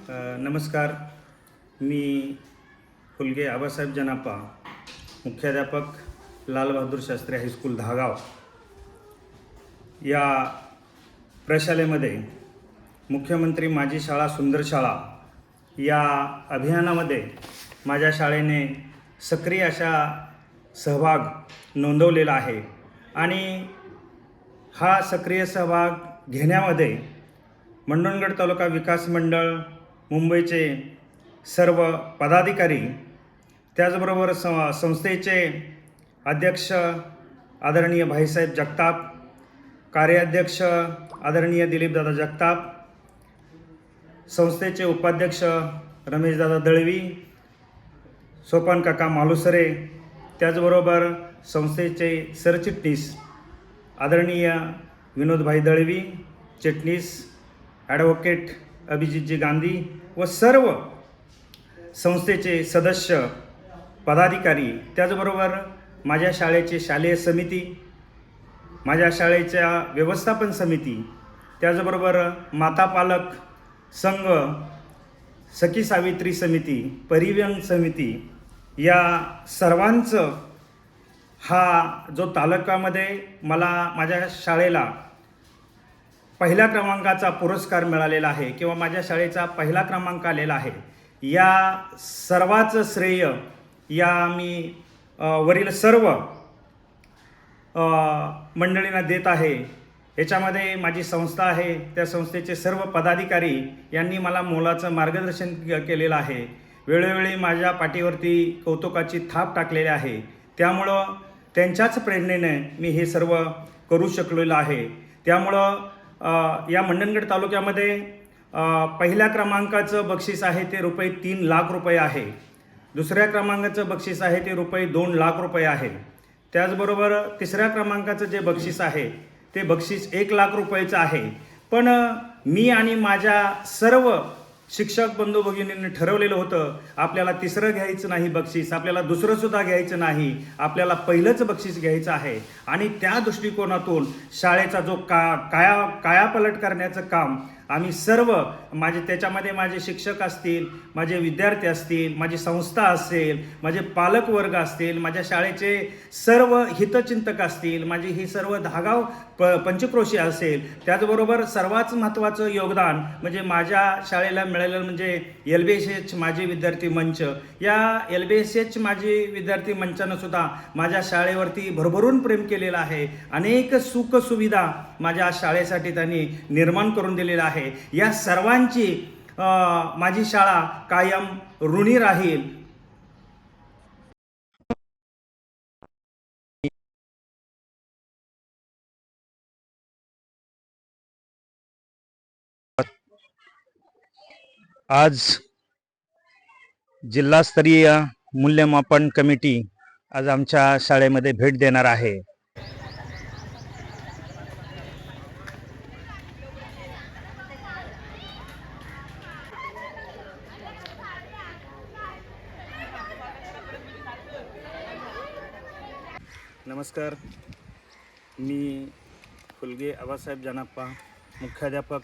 नमस्कार. मी फुलगे आबासाहेब जनापा, मुख्याध्यापक लाल बहादूर शास्त्री हायस्कूल धागाव या प्रशालेमध्ये मुख्यमंत्री माझी शाळा सुंदर शाळा या अभियानामध्ये माझ्या शाळेने सक्रिय अशा सहभाग नोंदवलेला आहे आणि हा सक्रिय सहभाग घेण्यामध्ये मंडणगड तालुका विकास मंडळ, मुंबईचे सर्व पदाधिकारी, त्याचबरोबर संस्थेचे अध्यक्ष आदरणीय भाईसाहेब जगताप, कार्याध्यक्ष आदरणीय दिलीपदादा जगताप, संस्थेचे उपाध्यक्ष रमेशदादा दळवी, सोपान काका मालुसरे, त्याचबरोबर संस्थेचे सरचिटणीस आदरणीय विनोदभाई दळवी, चिटणीस ॲडव्होकेट अभिजितजी गांधी व सर्व संस्थेचे सदस्य पदाधिकारी, त्याचबरोबर माझ्या शाळेचे शालेय समिती, माझ्या शाळेच्या व्यवस्थापन समिती, त्याचबरोबर माता पालक संघ, सखी सावित्री समिती, परिवहन समिती या सर्वांचं हा जो तालुक्यामध्ये मला माझ्या शाळेला पहिल्या क्रमांकाचा पुरस्कार मिळालेला आहे किंवा माझ्या शाळेचा पहिला क्रमांक आलेला आहे, या सर्वाचं श्रेय या मी वरील सर्व मंडळींना देत आहे. याच्यामध्ये माझी संस्था आहे, त्या संस्थेचे सर्व पदाधिकारी यांनी मला मोलाचं मार्गदर्शन केलेलं आहे. वेळोवेळी माझ्या पाठीवरती कौतुकाची थाप टाकलेली आहे. त्यामुळं त्यांच्याच प्रेरणेने मी हे सर्व करू शकलेलो आहे. त्यामुळं या मंडणगड तालुक्यामध्ये पहिल्या क्रमांकाचं बक्षीस आहे ते ₹3,00,000 आहे. दुसऱ्या क्रमांकाचं बक्षीस आहे ते ₹2,00,000 आहे. त्याचबरोबर तिसऱ्या क्रमांकाचं जे बक्षीस आहे ते बक्षीस ₹1,00,000 आहे. पण मी आणि माझ्या सर्व शिक्षक बंधू भगिनींनी ठरवलेलं होतं, आपल्याला तिसरं घ्यायचं नाही बक्षीस, आपल्याला दुसरंसुद्धा घ्यायचं नाही, आपल्याला पहिलंच बक्षीस घ्यायचं आहे. आणि त्या दृष्टिकोनातून शाळेचा जो कायापलट करण्याचं काम आम्ही सर्व त्याच्यामध्ये माझे शिक्षक असतील, माझे विद्यार्थी असतील, माझी संस्था असेल, माझे पालकवर्ग असतील, माझ्या शाळेचे सर्व हितचिंतक असतील, माझी ही सर्व धागाव पंचक्रोशी असेल, त्याचबरोबर सर्वात महत्त्वाचं योगदान म्हणजे माझ्या शाळेला मिळालेलं म्हणजे LBSH माझे विद्यार्थी मंच. या LBSH माझे विद्यार्थी मंचानं सुद्धा माझ्या शाळेवरती भरभरून प्रेम केलेलं आहे. अनेक सुखसुविधा माझ्या शाळेसाठी त्यांनी निर्माण करून दिलेला आहे. या सर्वांची माझी शाळा कायम ऋणी राहील. आज जिल्हास्तरीय मूल्यमापन कमिटी आज आमच्या शाळेमध्ये भेट देणार आहे. नमस्कार. मी फुलगे आबासाहेब जनापा, मुख्याध्यापक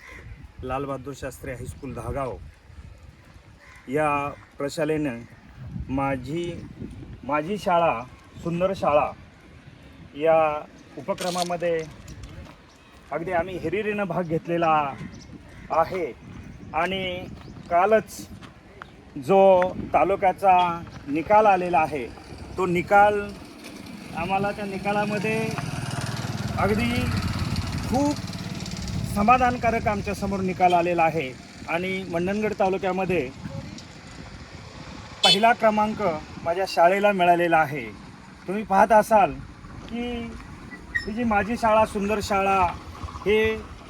लाल बहादूर शास्त्री हायस्कूल धागाव या प्रशालेनं माझी शाळा सुंदर शाळा या उपक्रमामध्ये अगदी आम्ही हिरिरीनं भाग घेतलेला आहे. आणि कालच जो तालुक्याचा निकाल आलेला आहे तो निकाल आम्हाला त्या निकालामध्ये अगदी खूप समाधानकारक आमच्यासमोर निकाल आलेला आहे. आणि मंडणगड तालुक्यामध्ये पहिला क्रमांक माझ्या शाळेला मिळालेला आहे. तुम्ही पाहत असाल की ही जी माझी शाळा सुंदर शाळा हे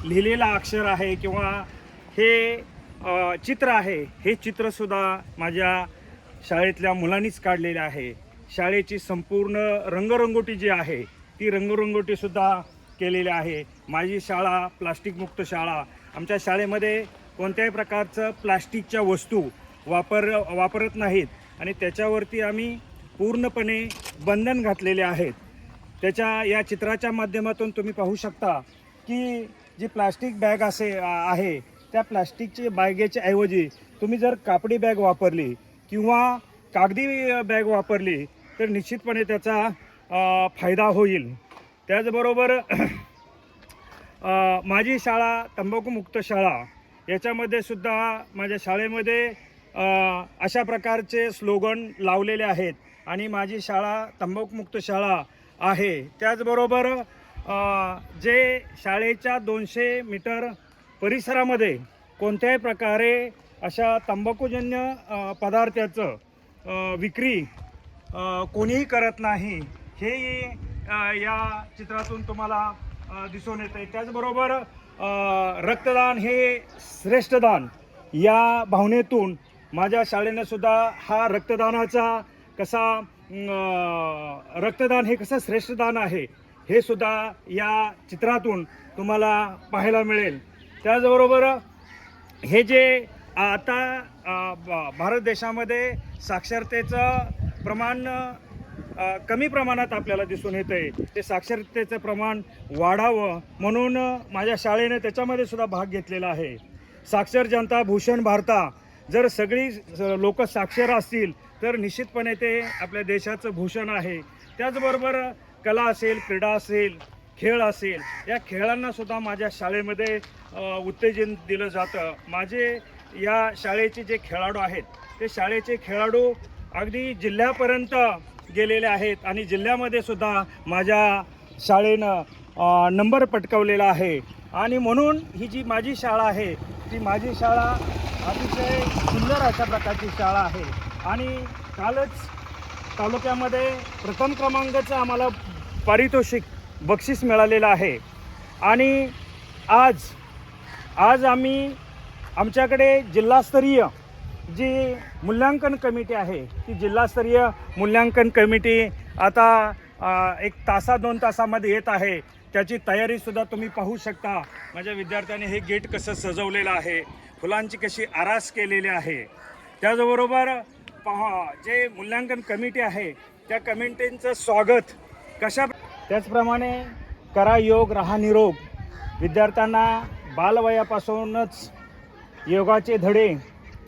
लिहिलेलं अक्षर आहे किंवा हे चित्र आहे, हे चित्रसुद्धा माझ्या शाळेतल्या मुलांनीच काढलेलं आहे. शाळेची संपूर्ण रंगरंगोटी जी आहे ती रंगरंगोटीसुद्धा केलेली आहे. माझी शाळा प्लास्टिकमुक्त शाळा. आमच्या शाळेमध्ये कोणत्याही प्रकारचं प्लास्टिकच्या वस्तू वापरत नाहीत आणि त्याच्यावरती आम्ही पूर्णपणे बंधन घातलेले आहेत. या चित्राच्या माध्यमातून तुम्ही पाहू शकता की जी प्लास्टिक बॅग आहे त्या प्लास्टिकची बॅगेच्या ऐवजी तुम्ही जर कापडी बॅग वापरली किंवा कागदी बॅग वापरली तर निश्चितपणे त्याचा फायदा होईल. त्याचबरोबर माझी शाळा तंबाखूमुक्त शाळा याच्यामध्ये सुद्धा माझ्या शाळेमध्ये अशा प्रकारचे स्लोगन लावलेले आहेत आणि माझी शाळा तंबाखूमुक्त शाळा आहे. त्याचबरोबर जे शाळेच्या 200 मीटर परिसरामध्ये कोणत्याही प्रकारे अशा तंबाखूजन्य पदार्थाचं विक्री कोणीही करत नाही हे या चित्रातून तुम्हाला दिसून येते. त्याचबरोबर रक्तदान हे श्रेष्ठ दान या भावनेतून माझ्या शाळेनं सुद्धा हा रक्तदान हे कसं श्रेष्ठ दान आहे हे सुद्धा या चित्रातून तुम्हाला पाहायला मिळेल. त्याचबरोबर हे जे आता भारत देशामध्ये साक्षरतेचं प्रमाण कमी प्रमाणात आपल्याला दिसून येतं आहे, ते साक्षरतेचं प्रमाण वाढावं म्हणून माझ्या शाळेने त्याच्यामध्ये सुद्धा भाग घेतलेला आहे. साक्षर जनता भूषण भारता, जर सगळी लोक साक्षर असतील तर निश्चितपणे ते आपल्या देशाचं भूषण आहे. त्याचबरोबर कला असेल, क्रीडा असेल, खेळ असेल, या खेळांना सुद्धा माझ्या शाळेमध्ये उत्तेजन दिलं जातं. माझे या शाळेचे जे खेळाडू आहेत ते शाळेचे खेळाडू अगदी जिल्ह्यापर्यंत गेलेले आहेत आणि जिल्ह्यामध्ये सुद्धा माझ्या शाळेनं नंबर पटकावलेला आहे. आणि म्हणून ही जी माझी शाळा आहे ती माझी शाळा अतिशय सुंदर अशा प्रकारची शाळा आहे. आणि कालच तालुक्यामध्ये प्रथम क्रमांकाचं आम्हाला पारितोषिक बक्षीस मिळालेलं आहे. आणि आज आमच्याकडे जिल्हास्तरीय जी मूल्यांकन कमिटी आहे ती जिल्हास्तरीय मूल्यांकन कमिटी आता एक 2 तासामध्ये येत आहे. त्याची तयारीसुद्धा तुम्ही पाहू शकता. माझ्या विद्यार्थ्यांनी हे गेट कसं सजवलेलं आहे, फुलांची कशी आरास केलेली आहे. त्याचबरोबर जे मूल्यांकन कमिटी आहे त्या कमिटींचं स्वागत त्याचप्रमाणे करा योग राहा निरोग. विद्यार्थ्यांना बालवयापासूनच योगाचे धडे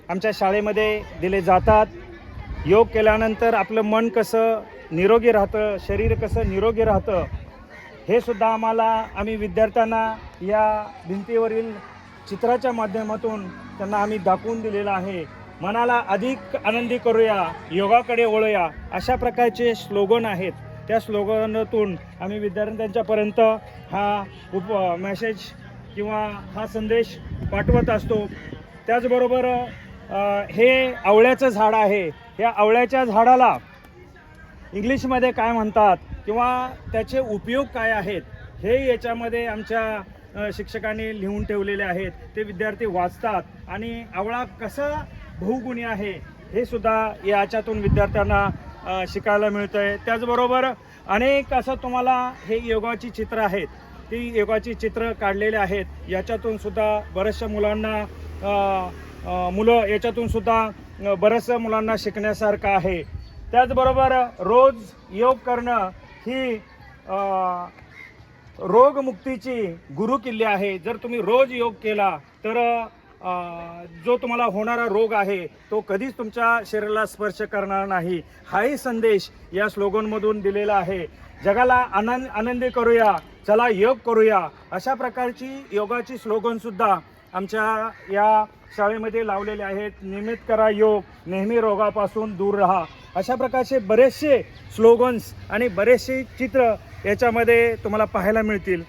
आमच्या शाळेमध्ये दिले जातात. योग केल्यानंतर आपलं मन कसं निरोगी राहतं, शरीर कसं निरोगी राहतं हे सुद्धा आम्ही विद्यार्थ्यांना या भिंतीवरील चित्राच्या माध्यमातून त्यांना आम्ही दाखवून दिलेलं आहे. मनाला अधिक आनंदी करूया, योगाकडे वळूया, अशा प्रकारचे स्लोगन आहेत. त्या स्लोगनातून आम्ही विद्यार्थ्यांच्यापर्यंत हा मेसेज किंवा हा संदेश पाठवत असतो. त्याचबरोबर हे आवळ्याचं झाड आहे. या आवळ्याच्या झाडाला इंग्लिशमध्ये काय म्हणतात किंवा त्याचे उपयोग काय आहेत हे याच्यामध्ये आमच्या शिक्षकांनी लिहून ठेवलेले आहेत. ते विद्यार्थी वाचतात आणि आवळा कसा बहुगुणी आहे हे सुद्धा याच्यातून विद्यार्थ्यांना शिकायला मिळतं आहे. त्याचबरोबर अनेक असं तुम्हाला हे योगाची चित्र आहेत, ती योगाची चित्र काढलेले आहेत. याच्यातून सुद्धा बऱ्याचशा याच्यातून सुद्धा बऱ्याचशा मुलांना शिकण्यासारखं आहे. त्याचबरोबर रोज योग करणं ही रोगमुक्तीची गुरुकिल्ली आहे. जर तुम्ही रोज योग केला तर जो तुम्हाला होणारा रोग आहे तो कधीच तुमच्या शरीराला स्पर्श करणार नाही. हाही संदेश या स्लोगनमधून दिलेला आहे. जगाला आनंदी करूया, चला योग करूया, अशा प्रकारची योगाची स्लोगनसुद्धा आमच्या या शाळेमध्ये लावलेले आहेत. नियमित करा योग, नेहमी रोगापासून दूर राहा, अशा प्रकारचे बरेचसे स्लोगन्स आणि बरेचसे चित्र याच्यामध्ये तुम्हाला पाहायला मिळतील.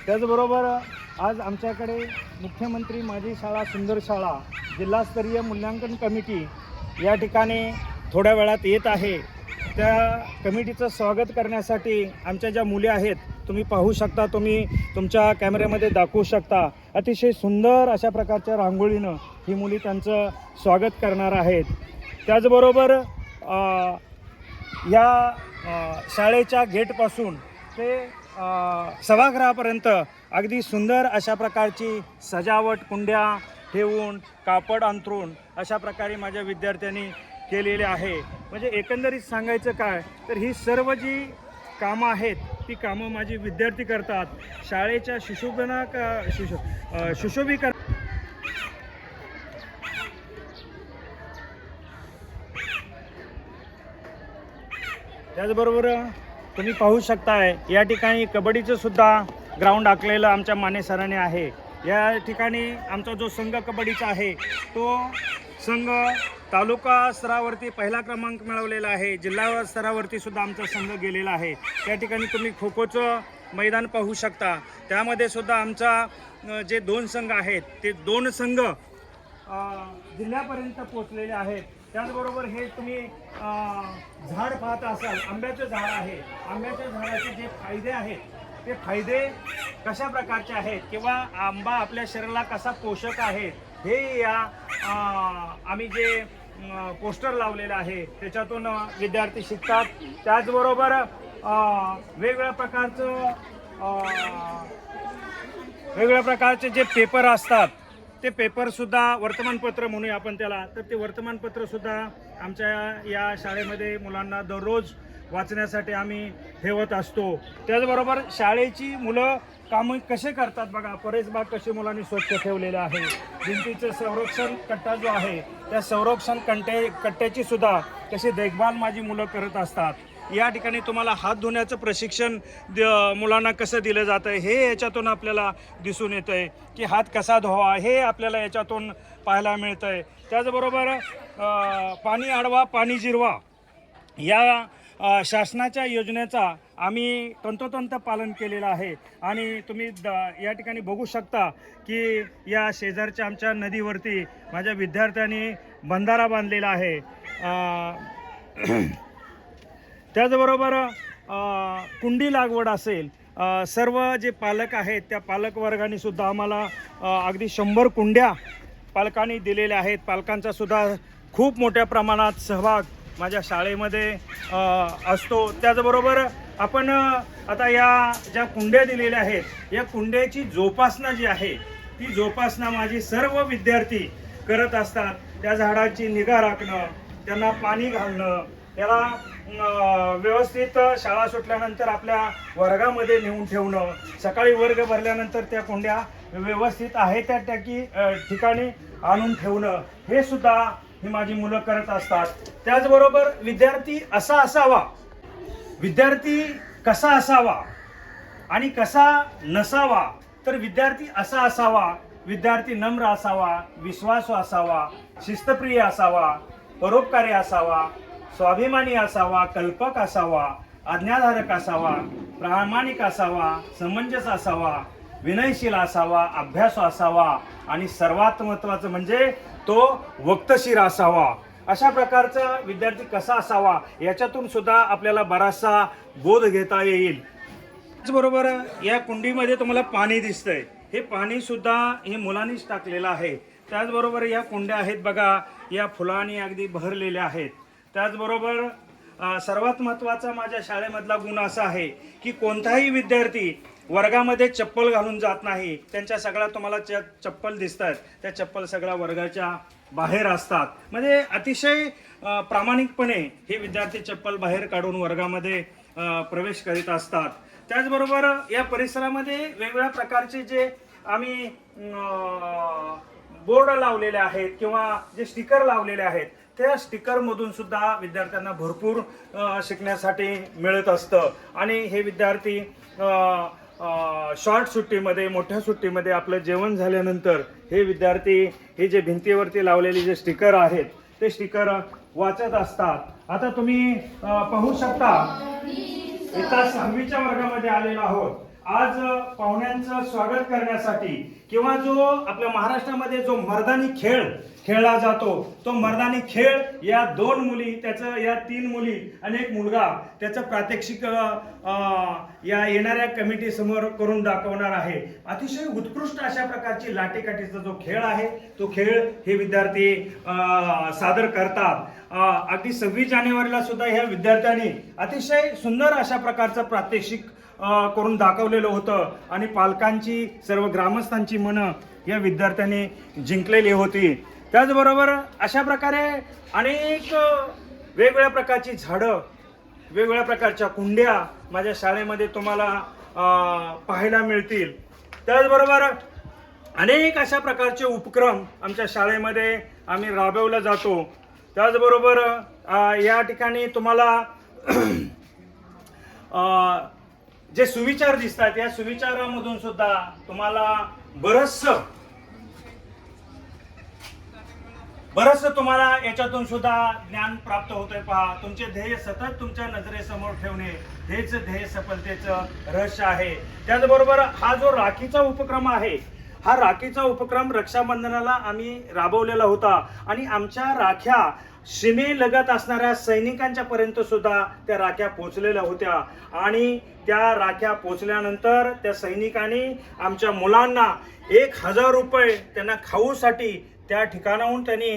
त्याचबरोबर आज आमच्याकडे मुख्यमंत्री माझी शाळा सुंदर शाळा जिल्हास्तरीय मूल्यांकन कमिटी या ठिकाणी थोड्या वेळात येत आहे. त्या कमिटीचं स्वागत करण्यासाठी आमच्या ज्या मुली आहेत तुम्ही पाहू शकता, तुम्ही तुमच्या कॅमेऱ्यामध्ये दाखवू शकता. अतिशय सुंदर अशा प्रकारच्या रांगोळीनं ही मुली त्यांचं स्वागत करणार आहेत. त्याचबरोबर या शाळेच्या गेटपासून ते सभागृहापर्यंत अगदी सुंदर अशा प्रकारची सजावट कुंड्या ठेवून कापड अंथरून अशा प्रकारे माझ्या विद्यार्थ्यांनी केलेले आहे. म्हणजे एकंदरीत सांगायचं काय तर ही सर्व जी कामं आहेत ती कामं माझी विद्यार्थी करतात. शाळेच्या सुशोभीकरण त्याचबरोबर तुम्ही पाहू शकताय या ठिकाणी कबड्डीचं सुद्धा ग्राउंड आखलेलं आमच्या माने सरांनी आहे. या ठिकाणी आमचा जो संघ कबड्डीचा आहे तो संघ तालुका स्तरावरती पहिला क्रमांक मिळवलेला आहे. जिल्हा स्तरावरती सुद्धा आमचा संघ गेलेला आहे. त्या ठिकाणी तुम्ही खो खोचं मैदान पाहू शकता. त्यामध्ये सुद्धा आमचा जे 2 संघ आहेत ते 2 संघ जिल्ह्यापर्यंत पोहोचलेले आहेत. त्याचबरोबर हे तुम्ही झाड पाहत असाल, आंब्याचं झाड आहे. आंब्याच्या झाडाचे जे फायदे आहेत ते फायदे कशा प्रकारचे आहेत किंवा आंबा आपल्या शरीराला कसा पोषक आहे हे या आम्ही जे पोस्टर लावलेलं आहे त्याच्यातून विद्यार्थी शिकतात. त्याचबरोबर वेगवेगळ्या प्रकारचे जे पेपर असतात ते पेपरसुद्धा वर्तमानपत्र म्हणूया आपण त्याला, तर ते वर्तमानपत्रसुद्धा आमच्या या शाळेमध्ये मुलांना दररोज वाचण्यासाठी आम्ही ठेवत असतो. त्याचबरोबर शाळेची मुलं कामं कसे करतात बघा, परसबाग कशी मुलांनी स्वच्छ ठेवलेलं आहे. भिंतीचं संरक्षण कट्टा जो आहे त्या संरक्षण कट्ट्याची सुद्धा कशी देखभाल माझी मुलं करत असतात. या ठिकाणी तुम्हाला हात धुण्याचं प्रशिक्षण मुलांना कसं दिलं जातं हे याच्यातून आपल्याला दिसून येतं आहे की हात कसा धुवा हे आपल्याला याच्यातून पाहायला मिळतं आहे. त्याचबरोबर पाणी अडवा पाणी जिरवा या शासनाच्या योजनेचा आम्ही तंतोतंत पालन केलेलं आहे. आणि तुम्ही या ठिकाणी बघू शकता की या शेजारच्या आमच्या नदीवरती माझ्या विद्यार्थ्यांनी बंधारा बांधलेला आहे. त्याचबरोबर कुंडी लागवड असेल, सर्व जे पालक आहेत त्या पालक वर्गाने सुद्धा आम्हाला अगदी 100 कुंड्या पालकांनी दिलेल्या आहेत. पालकांचा सुद्धा खूप मोठ्या प्रमाणात सहभाग माझ्या शाळेमध्ये असतो. त्याचबरोबर आपण आता या ज्या कुंड्या दिलेल्या आहेत या कुंड्याची जोपासना जी आहे ती जोपासना माझी सर्व विद्यार्थी करत असतात. त्या झाडाची निगा राखणं, त्यांना पाणी घालणं, त्याला व्यवस्थित शाळा सुटल्यानंतर आपल्या वर्गामध्ये नेऊन ठेवणं, सकाळी वर्ग भरल्यानंतर त्या कुंड्या व्यवस्थित आहे त्या ठिकाणी आणून ठेवणं, हे सुद्धा ही माझी मुलं करत असतात. त्याचबरोबर विद्यार्थी असा असावा, विद्यार्थी कसा असावा आणि कसा नसावा, तर विद्यार्थी असा असावा, विद्यार्थी नम्र असावा, विश्वासू असावा, शिस्तप्रिय असावा, परोपकारी असावा, स्वाभिमानी असावा, कल्पक असावा, आज्ञाधारक असावा, प्रामाणिक असावा, समंजस असावा, विनयशील असावा, अभ्यासू असावा आणि सर्वात महत्त्वाचं म्हणजे तो वक्तशीर असावा. अशा प्रकारचा विद्यार्थी कसा असावा याच्यातून सुद्धा आपल्याला बराचसा बोध घेता येईल. त्याचबरोबर या कुंडीमध्ये तुम्हाला पाणी दिसतंय, हे पाणी सुद्धा हे मुलांनीच टाकलेलं आहे. त्याचबरोबर या कुंड्या आहेत बघा, या फुलांनी अगदी बहरलेल्या आहेत. त्याचबरोबर सर्वात महत्त्वाचा माझ्या शाळेमधला गुण असा आहे की कोणताही विद्यार्थी वर्गामध्ये चप्पल घालून जात नाही. त्यांच्या सगळ्या तुम्हाला चप्पल दिसतात, त्या चप्पल सगळ्या वर्गाच्या बाहेर असतात. म्हणजे अतिशय प्रामाणिकपणे हे विद्यार्थी चप्पल बाहेर काढून वर्गामध्ये प्रवेश करीत असतात. त्याचबरोबर या परिसरामध्ये वेगवेगळ्या प्रकारचे जे आम्ही बोर्ड लावलेले आहेत किंवा जे स्टिकर लावलेले आहेत त्या स्टिकरमधून सुद्धा विद्यार्थ्यांना भरपूर शिकण्यासाठी मिळत असतं. आणि हे विद्यार्थी शॉर्ट सुट्टीमध्ये, मोठ्या सुट्टीमध्ये आपलं जेवण झाल्यानंतर हे विद्यार्थी हे जे भिंतीवरती लावलेले जे स्टिकर आहेत ते स्टिकर वाचत असतात. आता तुम्ही पाहू शकता इथं 6वीच्या वर्गामध्ये आलेलो आहोत. आज पाहुण्यांचं स्वागत करण्यासाठी किंवा जो आपल्या महाराष्ट्रामध्ये जो मर्दानी खेळ खेळला जातो तो मर्दानी खेळ या 2 मुली, त्याचं या 3 मुली आणि एक मुलगा त्याचं प्रात्यक्षिक या येणाऱ्या कमिटी समोर करून दाखवणार आहे. अतिशय उत्कृष्ट अशा प्रकारची लाठीकाठीचा जो खेळ आहे तो खेळ हे विद्यार्थी सादर करतात. अगदी 26 जानेवारीला सुद्धा ह्या विद्यार्थ्यांनी अतिशय सुंदर अशा प्रकारचं प्रात्यक्षिक करून दाखवलेलं होतं आणि पालकांची, सर्व ग्रामस्थांची मनं या विद्यार्थ्यांनी जिंकलेली होती. त्याचबरोबर अशा प्रकारे अनेक वेगवेगळ्या प्रकारची झाडं, वेगवेगळ्या प्रकारच्या कुंड्या माझ्या शाळेमध्ये तुम्हाला पाहायला मिळतील. त्याचबरोबर अनेक अशा प्रकारचे उपक्रम आमच्या शाळेमध्ये आम्ही राबवला जातो. त्याचबरोबर या ठिकाणी तुम्हाला जे सुविचार दिसतात या सुविचारामधून सुद्धा तुम्हाला बरंचसं तुम्हाला याच्यातून सुद्धा ज्ञान प्राप्त होतंय. पहा, तुमचे ध्येय सतत तुमच्या नजरेसमोर ठेवणे हेच ध्येय सफलतेचं रहस्य आहे. त्याचबरोबर हा जो राखीचा उपक्रम आहे, हा राखीचा उपक्रम रक्षाबंधनाला आम्ही राबवलेला होता आणि आमच्या राख्या सीमेलगत असणाऱ्या सैनिकांच्या पर्यंत सुद्धा त्या राख्या पोहोचलेल्या होत्या. आणि त्या राख्या पोहोचल्यानंतर त्या सैनिकांनी आमच्या मुलांना 1000 रुपये त्यांना खाऊसाठी त्या ठिकाणाहून त्यांनी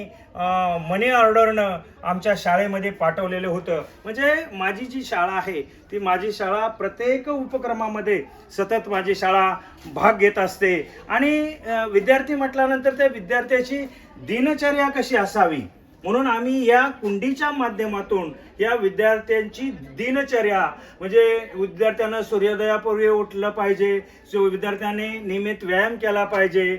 मनी ऑर्डरनं आमच्या शाळेमध्ये पाठवलेलं होतं. म्हणजे माझी जी शाळा आहे ती माझी शाळा प्रत्येक उपक्रमामध्ये सतत माझी शाळा भाग घेत असते. आणि विद्यार्थी म्हटल्यानंतर त्या विद्यार्थ्याची दिनचर्या कशी असावी म्हणून आम्ही या कुंडीच्या माध्यमातून या विद्यार्थ्यांची दिनचर्या, म्हणजे विद्यार्थ्यांना सूर्योदयापूर्वी उठलं पाहिजे, विद्यार्थ्यांनी नियमित व्यायाम केला पाहिजे,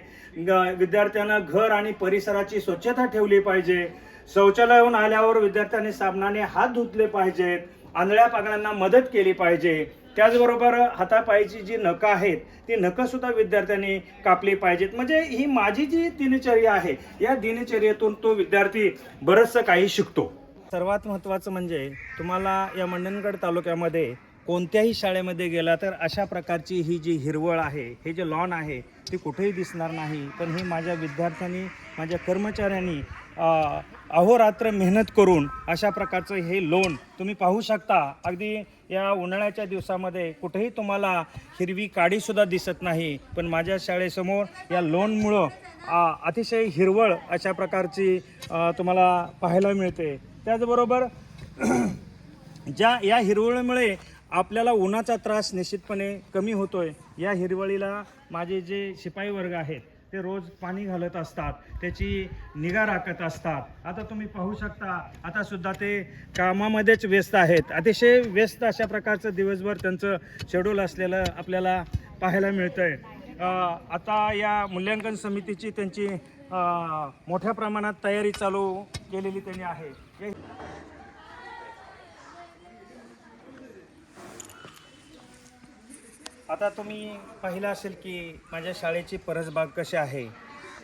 विद्यार्थ्यांना घर आणि परिसराची स्वच्छता ठेवली पाहिजे, शौचालयाहून आल्यावर विद्यार्थ्यांनी साबणाने हात धुतले पाहिजेत, आंधळ्या पागळ्यांना मदत केली पाहिजे. त्याचबरोबर हातापायची जी नखं आहेत ती नखं सुद्धा विद्यार्थ्यांनी कापली पाहिजेत. म्हणजे ही माझी जी दिनचर्या आहे या दिनचर्येतून तो विद्यार्थी बरंचसं काही शिकतो. सर्वात महत्त्वाचं म्हणजे तुम्हाला या मंडणगड तालुक्यामध्ये कोणत्याही शाळेमध्ये गेला तर अशा प्रकारची ही जी हिरवळ आहे, हे जे लॉन आहे ते कुठेही दिसणार नाही. पण हे माझ्या विद्यार्थ्यांनी, माझ्या कर्मचाऱ्यांनी अहोरात्र मेहनत करून अशा प्रकारचं हे लोन तुम्ही पाहू शकता. अगदी या उन्हाळ्याच्या दिवसामध्ये कुठेही तुम्हाला हिरवी काडीसुद्धा दिसत नाही, पण माझ्या शाळेसमोर या लोनमुळं अतिशय हिरवळ अशा प्रकारची तुम्हाला पाहायला मिळते. त्याचबरोबर या हिरवळीमुळे आपल्याला उन्हाचा त्रास निश्चितपणे कमी होतोय. या हिरवळीला माझे जे शिपाई वर्ग आहेत ते रोज पाणी घालत असतात, त्याची निगा राखत असतात. आता तुम्ही पाहू शकता, आता सुद्धा ते कामामध्येच व्यस्त आहेत. अतिशय व्यस्त अशा प्रकारचं दिवसभर त्यांचं शेड्यूल असलेलं आपल्याला पाहायला मिळतंय. आता या मूल्यांकन समितीची त्यांची मोठ्या प्रमाणात तयारी चालू केलेली त्यांनी आहे. आता तुम्ही पाहिलं असेल की माझ्या शाळेची परसबाग कशी आहे.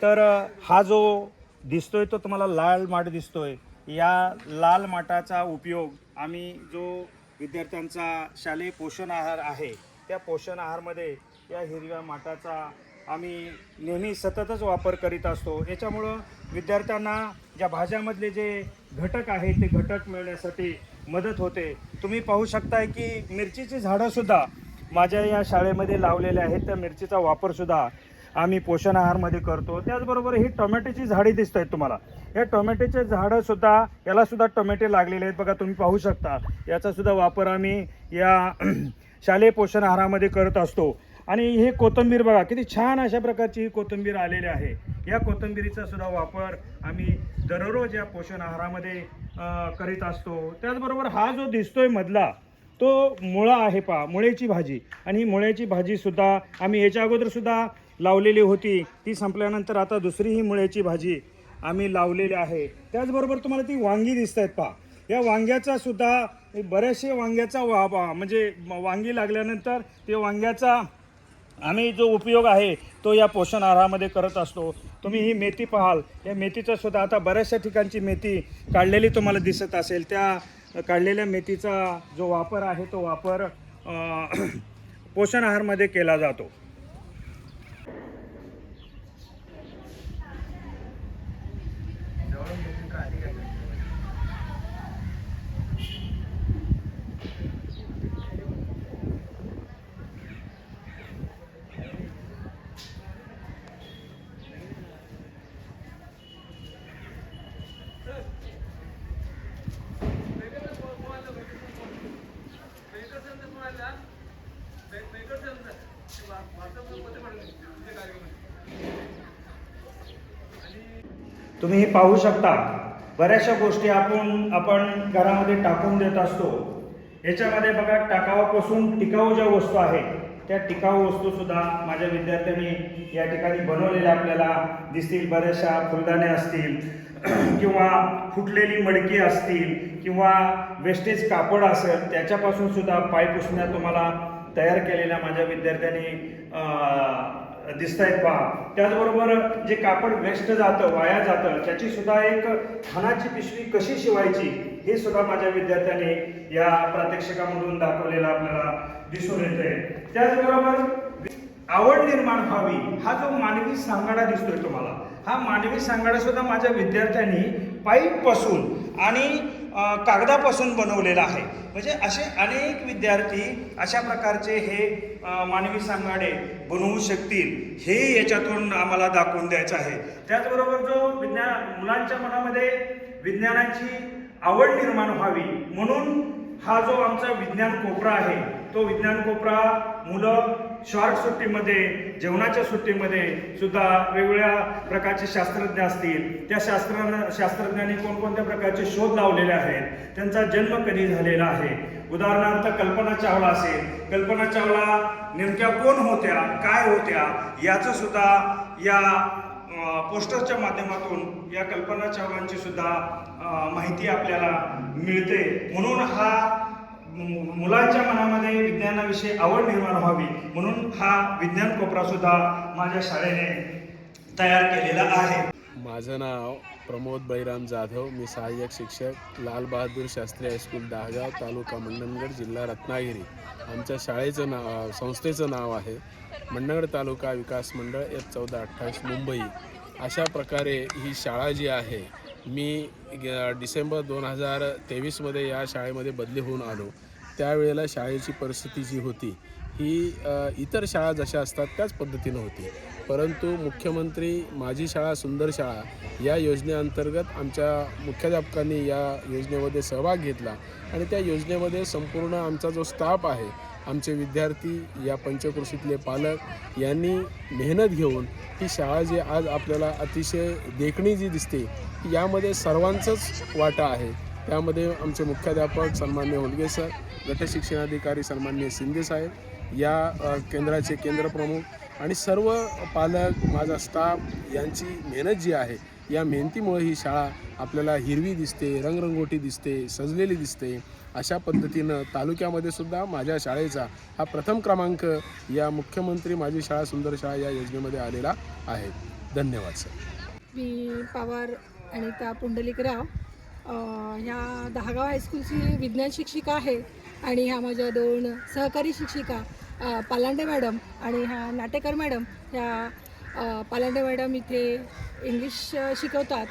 तर हा जो दिसतोय तो तुम्हाला लाल माठ दिसतोय. या लाल माठाचा उपयोग आम्ही जो विद्यार्थ्यांचा शालेय पोषण आहार आहे त्या पोषण आहारमध्ये या हिरव्या माठाचा आम्ही नेहमी सततच वापर करीत असतो. याच्यामुळं विद्यार्थ्यांना ज्या भाज्यामधले जे घटक आहेत ते घटक मिळण्यासाठी मदत होते. तुम्ही पाहू शकताय की मिरचीची झाडंसुद्धा माझ्या या शाळेमध्ये लावलेले आहेत. त्या मिरचीचा वापरसुद्धा आम्ही पोषण आहारमध्ये करतो. त्याचबरोबर ही टोमॅटोची झाडी दिसत आहेत तुम्हाला. या टोमॅटोचे झाडंसुद्धा, यालासुद्धा टोमॅटो लागलेले आहेत बघा, तुम्ही पाहू शकता. याचासुद्धा वापर आम्ही या शालेय पोषण आहारामध्ये करत असतो. आणि हे कोथिंबीर बघा, किती छान अशा प्रकारची ही कोथिंबीर आलेली आहे. या कोथिंबीरीचा सुद्धा वापर आम्ही दररोज या पोषण आहारामध्ये करीत असतो. त्याचबरोबर हा जो दिसतोय मधला तो मुळा आहे, पहा, मुळ्याची भाजी. आणि ही मुळ्याची भाजीसुद्धा आम्ही याच्या अगोदरसुद्धा लावलेली होती. ती संपल्यानंतर आता दुसरी ही मुळ्याची भाजी आम्ही लावलेली आहे. त्याचबरोबर तुम्हाला ती वांगी दिसत आहेत, पहा. या वांग्याचा सुद्धा बरेचसे वांग्याचा म्हणजे वांगी लागल्यानंतर ते वांग्याचा आम्ही जो उपयोग आहे तो या पोषण आहारामध्ये करत असतो. तुम्ही ही मेथी पाहाल, या मेथीचा सुद्धा आता बऱ्याचशा ठिकाणची मेथी काढलेली तुम्हाला दिसत असेल. त्या काढलेल्या मेथीचा जो वापर आहे तो वापर पोषण आहारमध्ये केला जातो. तुम्ही हे पाहू शकता, बऱ्याचशा गोष्टी आपण घरामध्ये टाकून देत असतो. याच्यामध्ये बघा, टाकावापासून टिकाऊ ज्या वस्तू आहेत त्या टिकाऊ वस्तूसुद्धा माझ्या विद्यार्थ्यांनी या ठिकाणी बनवलेल्या आपल्याला दिसतील. बऱ्याचशा फुलदाणे असतील किंवा फुटलेली मडकी असतील किंवा वेस्टेज कापड असेल, त्याच्यापासून सुद्धा पाय पुसण्या तुम्हाला तयार केलेल्या माझ्या विद्यार्थ्यांनी दिसत आहेत पहा. त्याचबरोबर जे कापड वेस्ट जातं, वाया जातं, त्याची सुद्धा एक खानाची पिशवी कशी शिवायची हे सुद्धा माझ्या विद्यार्थ्यांनी या प्रात्यक्षिकामधून दाखवलेलं आपल्याला दिसून येतंय. त्याचबरोबर आवड निर्माण व्हावी हा जो मानवी सांगाडा दिसतोय तुम्हाला, हा मानवी सांगाडा सुद्धा माझ्या विद्यार्थ्यांनी पाईपपासून आणि कागदापासून बनवलेला आहे. म्हणजे असे अनेक विद्यार्थी अशा प्रकारचे हे मानवी सांगाडे बनवू शकतील, हे याच्यातून आम्हाला दाखवून द्यायचं आहे. त्याचबरोबर जो मुलांच्या मनामध्ये विज्ञानाची आवड निर्माण व्हावी म्हणून हा जो आमचा विज्ञान कोपरा आहे, तो विज्ञान कोपरा मुलं शॉर्ट सुट्टीमध्ये, जेवणाच्या सुट्टीमध्ये सुद्धा वेगवेगळ्या प्रकारचे शास्त्रज्ञ असतील, त्या शास्त्रज्ञांनी कोणकोणत्या प्रकारचे शोध लावलेले आहेत, त्यांचा जन्म कधी झालेला आहे. उदाहरणार्थ कल्पना चावला असेल, कल्पना चावला नेमक्या कोण होत्या, काय होत्या, याचं सुद्धा या पोस्टरच्या माध्यमातून या कल्पना चावलांची सुद्धा माहिती आपल्याला मिळते. म्हणून हा मुलांच्या मनामध्ये विज्ञानाविषयी आवड निर्माण व्हावी म्हणून हा विज्ञान कोपरा सुद्धा माझ्या शाळेने तयार केलेला आहे. माझं नाव प्रमोद बळीराम जाधव. मी सहाय्यक शिक्षक, लाल बहादूर शास्त्री हायस्कूल दहागाव, तालुका मंडणगड, जिल्हा रत्नागिरी. आमच्या शाळेचं नाव, संस्थेचं नाव आहे मंडणगड तालुका विकास मंडळ F1428 मुंबई. अशा प्रकारे ही शाळा जी आहे, मी डिसेंबर 2023मध्ये या शाळेमध्ये बदली होऊन आलो. त्यावेळेला शाळेची परिस्थिती जी होती ही इतर शाळा जशा असतात त्याच पद्धतीनं होती, परंतु मुख्यमंत्री माझी शाळा सुंदर शाळा या योजनेअंतर्गत आमच्या मुख्याध्यापकांनी या योजनेमध्ये सहभाग घेतला आणि त्या योजनेमध्ये संपूर्ण आमचा जो स्टाफ आहे, आमचे विद्यार्थी, या पंचक्रोशीतले पालक यांनी मेहनत घेऊन ही शाळा जी आज आपल्याला अतिशय देखणी जी दिसते, यामध्ये सर्वांचंच वाटा आहे. त्यामध्ये आमचे मुख्याध्यापक सन्मान्य होलगे सर, गटशिक्षणाधिकारी सन्मान्य शिंदे साहेब, या केंद्राचे केंद्रप्रमुख आणि सर्व पालक, माझा स्टाफ यांची मेहनत जी आहे, या मेहनतीमुळे ही शाळा आपल्याला हिरवी दिसते, रंगरंगोटी दिसते, सजलेली दिसते. अशा पद्धतीनं तालुक्यामध्ये सुद्धा माझ्या शाळेचा हा प्रथम क्रमांक या मुख्यमंत्री माझी शाळा सुंदर शाळा या योजनेमध्ये आलेला आहे. धन्यवाद सर. मी पवार अनिता पुंडलिकराव, ह्या दहागाव हायस्कूलची विज्ञान शिक्षिका आहे आणि ह्या माझ्या 2 सहकारी शिक्षिका पालांडे मॅडम आणि ह्या नाटेकर मॅडम. ह्या पालांडे मॅडम इथे इंग्लिश शिकवतात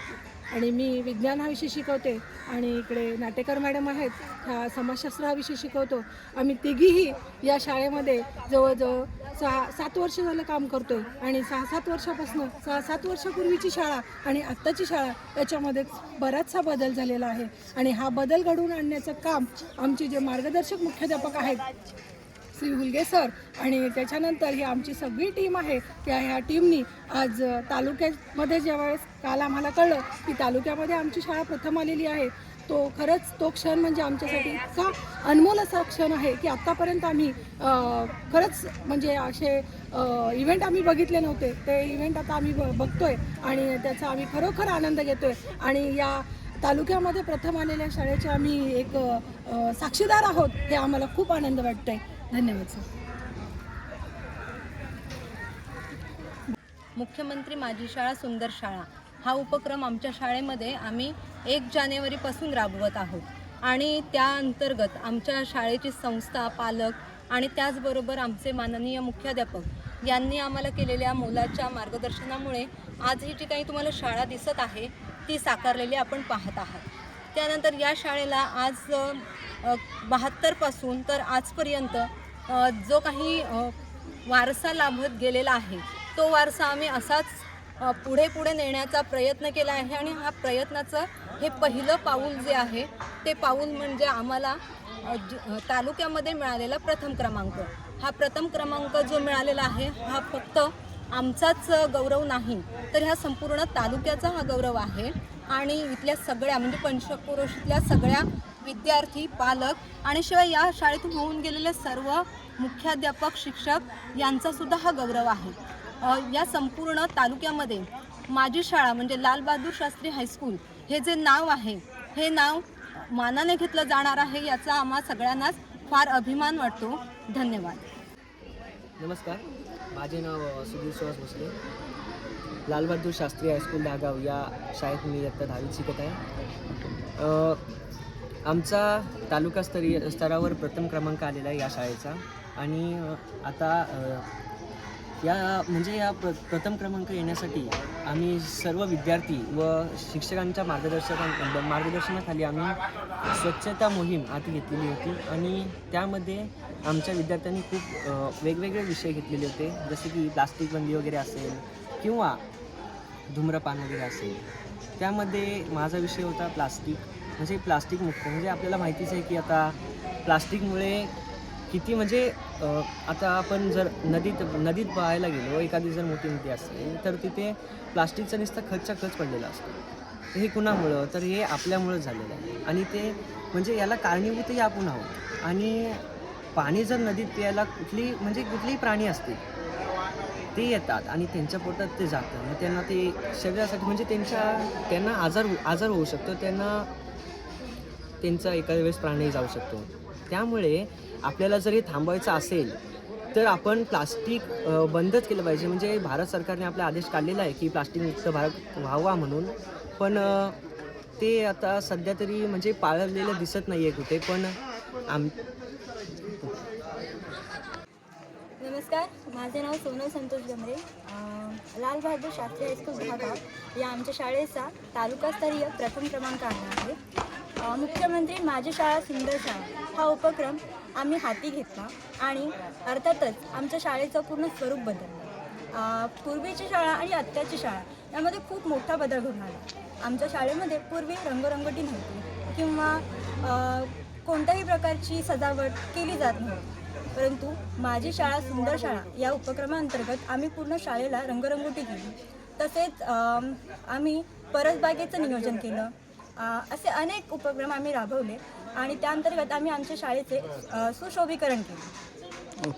आणि मी विज्ञान हा विषय शिकवते आणि इकडे नाटेकर मॅडम आहेत, ह्या समाजशास्त्र हा विषय शिकवतो. आम्ही तिघीही या शाळेमध्ये जवळजवळ 6-7 वर्ष झालं काम करतो आहे आणि 6-7 वर्षापासून 6-7 वर्षापूर्वीची शाळा आणि आत्ताची शाळा याच्यामध्ये बराचसा बदल झालेला आहे आणि हा बदल घडवून आणण्याचं काम आमचे जे मार्गदर्शक मुख्याध्यापक आहेत श्री हुलगे सर आणि त्याच्यानंतर ही आमची सगळी टीम आहे, त्या ह्या टीमनी आज तालुक्यामध्ये ज्यावेळेस काल आम्हाला कळलं की तालुक्यामध्ये आमची शाळा प्रथम आलेली आहे, तो क्षण म्हणजे आमच्यासाठी इतका अनमोल असा क्षण आहे की आत्तापर्यंत आम्ही खरंच म्हणजे असे इव्हेंट आम्ही बघितले नव्हते. ते इव्हेंट आता आम्ही बघतोय आणि त्याचा आम्ही खरोखर आनंद घेतोय आणि या तालुक्यामध्ये प्रथम आलेल्या शाळेचे आम्ही एक साक्षीदार आहोत, हे आम्हाला खूप आनंद वाटतंय. धन्यवाद सर. मुख्यमंत्री माझी शाळा सुंदर शाळा हा उपक्रम आमच्या शाळेमध्ये आम्ही 1 जानेवारीपासून राबवत आहोत आणि त्या अंतर्गत आमच्या शाळेची संस्था, पालक आणि त्याचबरोबर आमचे माननीय मुख्याध्यापक यांनी आम्हाला केलेल्या मोलाच्या मार्गदर्शनामुळे आज ही जी काही तुम्हाला शाळा दिसत आहे ती साकारलेली आपण पाहत आहात. त्यानंतर या शाळेला आज 72 पासून तर आजपर्यंत जो काही वारसा लाभत गेलेला आहे, तो वारसा आम्ही असाच पुढे नेण्याचा प्रयत्न केला आहे आणि हा प्रयत्नाचं हे पहिलं पाऊल जे आहे ते पाऊल म्हणजे आम्हाला तालुक्यामध्ये मिळालेला प्रथम क्रमांक. हा प्रथम क्रमांक जो मिळालेला आहे हा फक्त आमचाच गौरव नाही, तर ह्या संपूर्ण तालुक्याचा हा गौरव आहे आणि इथल्या सगळ्या म्हणजे पंचक्रोशीतल्या सगळ्या विद्यार्थी, पालक आणि शिवाय या शाळेतून होऊन गेलेले सर्व मुख्याध्यापक, शिक्षक यांचासुद्धा हा गौरव आहे. या संपूर्ण तालुक्यामध्ये माझी शाळा म्हणजे लाल बहादूर शास्त्री हायस्कूल हे जे नाव आहे, हे नाव मानाने घेतलं जाणार आहे, याचा आम्हा सगळ्यांनाच फार अभिमान वाटतो. धन्यवाद. नमस्कार, माझे नाव सुधीर सुहास भोसले. लाल बहादूर शास्त्री हायस्कूल दहागाव या शाळेत मी इयत्ता 10वीत शिकत आहे. आमचा तालुकास्तरीय स्तरावर प्रथम क्रमांक आलेला आहे या शाळेचा. आणि आता या प्रथम क्रमांक येण्यासाठी आम्ही सर्व विद्यार्थी व शिक्षकांच्या मार्गदर्शनाखाली आम्ही स्वच्छता मोहीम हाती घेतलेली होती. आणि त्यामध्ये आमच्या विद्यार्थ्यांनी खूप वेगवेगळे विषय घेतलेले होते, जसे की प्लास्टिक बंदी वगैरे असेल किंवा धूम्रपान वगैरे असेल. त्यामध्ये माझा विषय होता प्लास्टिक मुक्त. म्हणजे आपल्याला माहितीच आहे की आता प्लास्टिकमुळे किती आता आपण जर नदीत पाहायला गेलो, एखादी जर मोठी नदी असेल तर तिथे प्लास्टिकचा नुसता खचच्या खच पडलेला असतो. हे कुणामुळं? तर हे आपल्यामुळं झालेलं आहे. आणि ते याला कारणीभूतही आपण आहोत. आणि पाणी जर नदीत प्यायला कुठलेही प्राणी असतील ते येतात आणि त्यांच्या पोटात ते जातं. मग त्यांना ते शरीरासाठी त्यांना आजार होऊ शकतो. त्यांचा एखाद्या वेळेस प्राणही जाऊ शकतो. त्यामुळे आपल्याला जर हे थांबवायचं असेल तर आपण प्लास्टिक बंदच केलं पाहिजे. म्हणजे भारत सरकारने आपला आदेश काढलेला आहे की प्लास्टिक मुक्त भारत व्हावा म्हणून. पण ते आता सध्या तरी पाळलेलं दिसत नाही आहे कुठे. पण नमस्कार, माझे नाव सोनल संतोष गमरे. लाल बहादूर शास्त्री हायस्कूल दहागाव या आमच्या शाळेचा तालुकास्तरीय प्रथम क्रमांक आला आहे. मुख्यमंत्री माझी शाळा सुंदर शाळा हा उपक्रम आम्ही हाती घेतला आणि अर्थातच आमच्या शाळेचं पूर्ण स्वरूप बदललं. पूर्वीची शाळा आणि आत्ताची शाळा यामध्ये खूप मोठा बदल घडून आला. आमच्या शाळेमध्ये पूर्वी रंगरंगोटी नव्हती किंवा कोणत्याही प्रकारची सजावट केली जात नव्हती. परंतु माझी शाळा सुंदर शाळा या उपक्रमाअंतर्गत आम्ही पूर्ण शाळेला रंगरंगोटी केली. तसेच आम्ही परसबागेचं नियोजन केलं. असे अनेक उपक्रम आम्ही राबवले आणि त्या अंतर्गत आम्ही आमच्या शाळेचे सुशोभीकरण केले.